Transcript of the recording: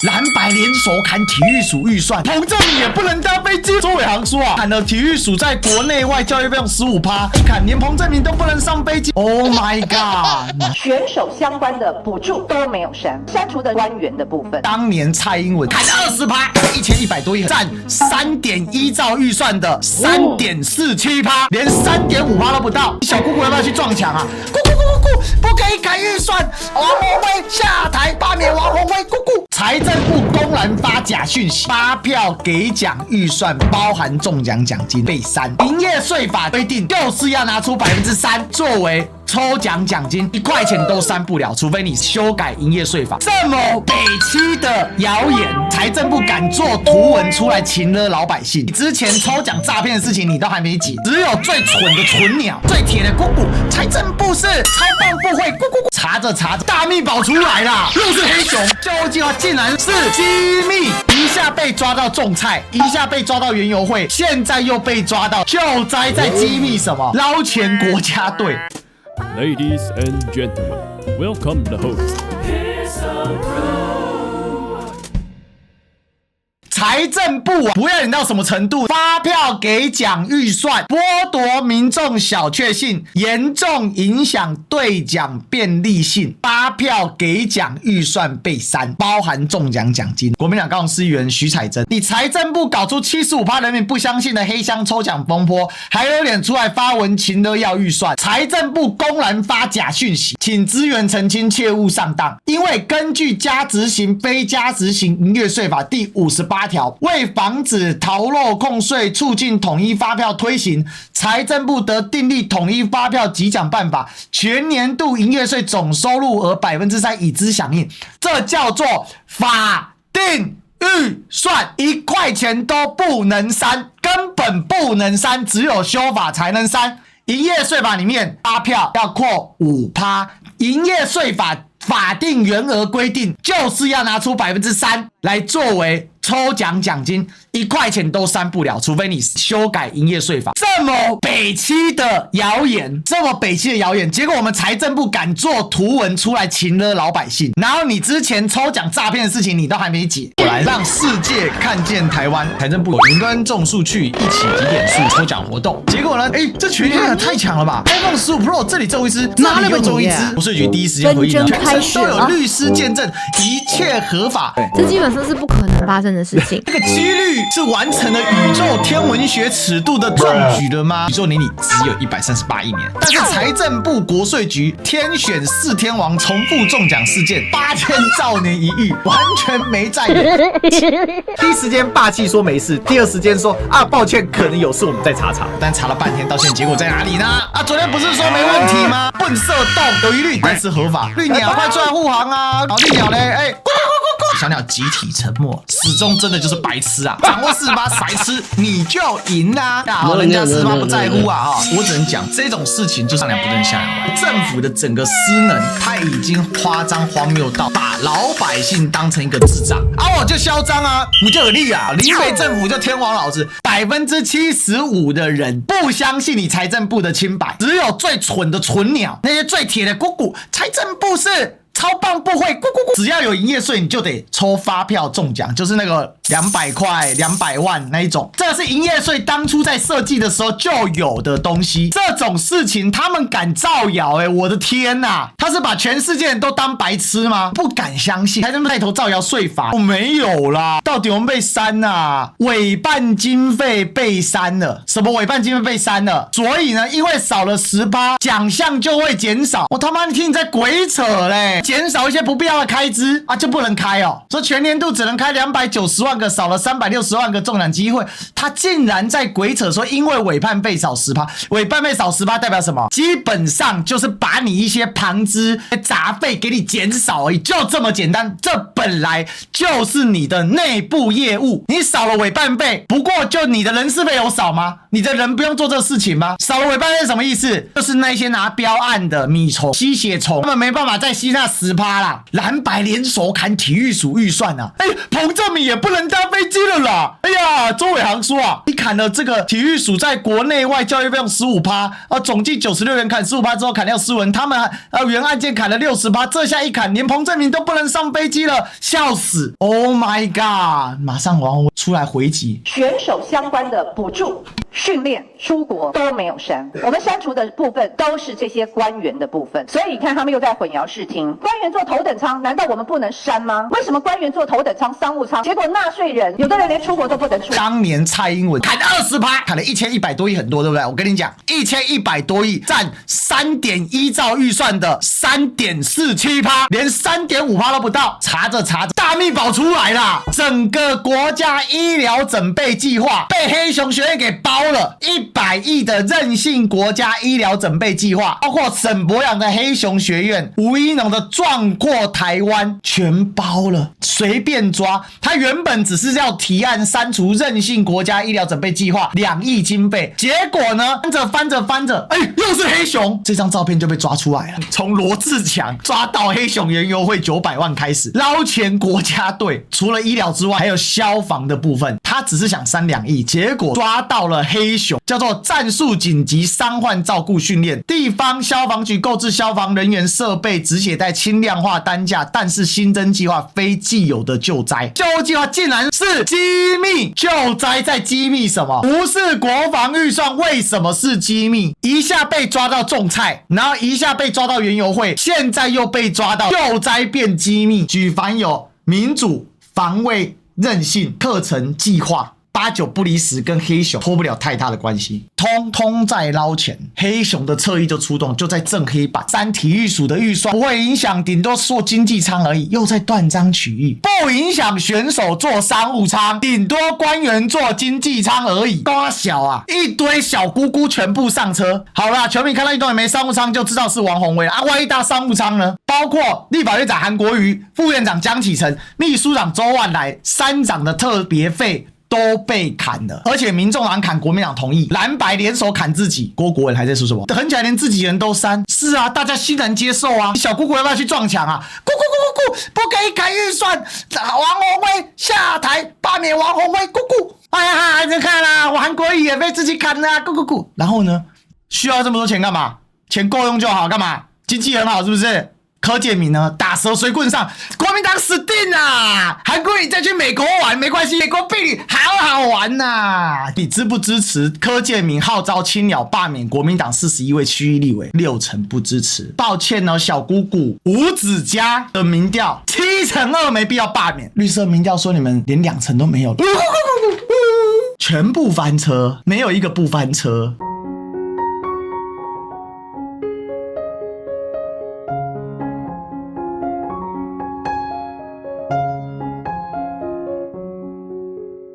蓝白联手砍体育署预算，彭正明也不能搭飞机。周伟航说啊，砍了体育署在国内外教育费用15%，一砍连彭正明都不能上飞机。Oh my god！ 选手相关的补助都没有删除的官员的部分。当年蔡英文砍20%，1100多亿，占3.1兆预算的3.47%，连3.5%都不到。小姑姑要不要去撞墙啊？姑姑姑姑姑，不可以砍预算！王宏辉下台罢免王宏辉，姑姑。财政部公然发假讯息，发票给奖预算包含中奖奖金被删。营业税法规定就是要拿出3%作为抽奖奖金，1块钱都删不了，除非你修改营业税法。这么北七的谣言，财政部敢做图文出来情勒老百姓？之前抽奖诈骗的事情你都还没解，只有最蠢的蠢鸟，最铁的姑姑，财政部是超棒部会，姑姑姑。查着查着，大秘宝出来啦！又是黑熊，救护计划竟然是机密，一下被抓到种菜，一下被抓到园游会，现在又被抓到救灾，在机密什么？捞钱国家队。Ladies and gentlemen, welcome the host. 财政部不要脸到什么程度？发票给奖预算，剥夺民众小确幸，严重影响兑奖便利性。发票给奖预算被删，包含中奖奖金。国民党高雄市议员徐彩珍，你财政部搞出75%人民不相信的黑箱抽奖风波，还有脸出来发文情勒要预算？财政部公然发假讯息，请资源澄清，切勿上当。因为根据加执行非加执行营业税法第58条，为防止逃漏控税，促进统一发票推行，财政部得订立统一发票集奖办法，全年度营业税总收入额3%以之响应，这叫做法定预算，1块钱都不能删，根本不能删，只有修法才能删。营业税法里面发票要扣5%，营业税法法定原额规定就是要拿出3%来作为抽奖奖金，1块钱都删不了，除非你修改营业税法。这么北七的谣言，结果我们财政部敢做图文出来情勒老百姓，然后你之前抽奖诈骗的事情你都还没解，我来让世界看见台湾。财政部云端种树去，一起抵点数抽奖活动，结果呢？这全新的太强了吧 ！iPhone 15 Pro 这里中一支，那里又中一支，国税局第一时间回应，全程都有律师见证，一切合法。这基本上是不可能发生的事情。这个几率是完成了宇宙天文学尺度的壮举了吗？宇宙年龄只有138亿年，但是财政部国税局天选4天王重复中奖事件8000兆年一遇，完全没在演。第一时间霸气说没事，第二时间说啊抱歉，可能有事，我们再查查。但查了半天，到现在结果在哪里呢？昨天不是说没问题吗？笨色洞有疑虑，但是合法。绿鸟快出来护航啊！绿鸟嘞，小鸟集体沉默，始终真的就是白痴啊！掌握48%白痴，你就赢啦！人家48%不在乎啊！我只能讲这种事情就上梁不正下梁歪。政府的整个失能，他已经夸张荒谬到把老百姓当成一个智障啊！我就嚣张啊，我就有力啊！林北政府就天王老子，75%的人不相信你财政部的清白，只有最蠢的蠢鸟，那些最铁的姑姑，财政部是超棒部会，咕咕咕！只要有营业税，你就得抽发票中奖，就是那个200块、200万那一种。这个是营业税当初在设计的时候就有的东西。这种事情他们敢造谣，我的天哪！他是把全世界人都当白痴吗？不敢相信，财政部带头造谣税法，没有啦，到底我们被删啊？委办经费被删了，什么委办经费被删了？所以呢，因为少了10%，奖项就会减少。我他妈你听你在鬼扯嘞！减少一些不必要的开支啊，就不能开哦。说全年度只能开290万个，少了360万个中奖机会，他竟然在鬼扯说，因为委办费少10%，委办费少10%代表什么？基本上就是把你一些旁支杂费给你减少而已，就这么简单。这本来就是你的内部业务，你少了委办费，不过就你的人事费有少吗？你的人不用做这个事情吗？少了委办费是什么意思？就是那些拿标案的米虫、吸血虫，他们没办法再吸那10%啦。蓝白联手砍体育署预算啊！彭正明也不能能搭飞机了啦！哎呀，周伟航说啊，你砍了这个体育署在国内外教育费用15%，总计96元砍15%之后砍掉斯文，他们原案件砍了60%，这下一砍，连彭正明都不能上飞机了，笑死 ！Oh my god！ 马上王宏威出来回击，选手相关的补助、训练、出国都没有删，我们删除的部分都是这些官员的部分，所以你看他们又在混淆视听。官员坐头等舱，难道我们不能删吗？为什么官员坐头等舱、商务舱，结果纳税人有的人连出国都不能出？当年蔡英文砍20%，砍了1100多亿，很多，对不对？我跟你讲，1100多亿占3.1兆预算的3.47%，连3.5%都不到。查着查着，大秘宝出来了，整个国家医疗整备计划被黑熊学院给包了，100亿的韧性国家医疗整备计划，包括沈伯洋的黑熊学院、吴一农的壮阔台湾，全包了，随便抓。他原本只是要提案删除韧性国家医疗整备计划2亿经费，结果呢，翻着，哎，又是黑熊，这张照片就被抓出来了。从罗志强抓到黑熊园游会900万开始，捞钱国家队，除了医疗之外，还有消防的部分，他只是想删2亿，结果抓到了黑熊，叫做战术紧急伤患照顾训练，地方消防局购置消防人员设备，止血带轻量化担架，但是新增计划非既有的救灾，救护计划竟然是机密，救灾在机密什么？不是国防预算，为什么是机密？一下被抓到种菜，然后一下被抓到园游会，现在又被抓到救灾变机密。举凡有民主、防卫、韧性、课程计划，8、9不离10，跟黑熊脱不了太大的关系，通通在捞钱。黑熊的侧翼就出动，就在正黑板，删体育署的预算不会影响，顶多做经济舱而已，又在断章取义，不影响选手坐商务舱，顶多官员坐经济舱而已。多小啊，一堆小姑姑全部上车。好啦，全民看到运动员没商务舱就知道是王宏威啊，万一搭商务舱呢？包括立法院长韩国瑜、副院长江启臣、秘书长周万来，3长的特别费都被砍了，而且民众党砍，国民党同意，蓝白联手砍自己。郭国文还在说什么？狠起来连自己人都删，是啊，大家欣然接受啊。小姑姑要不要去撞墙啊？不可以砍预算，王宏威下台，罢免王宏威，哎呀，你看啦，我韩国瑜也被自己砍了，然后呢，需要这么多钱干嘛？钱够用就好，干嘛？经济很好是不是？柯建铭呢，打蛇随棍上，国民党死定啦！韩国瑜再去美国玩没关系，美国避旅好好玩呐！你支不支持柯建铭号召青鸟罢免国民党41位区域立委？6成不支持。抱歉哦，小姑姑，吴子嘉的民调7成2没必要罢免。绿色民调说你们连2成都没有，全部翻车，没有一个不翻车。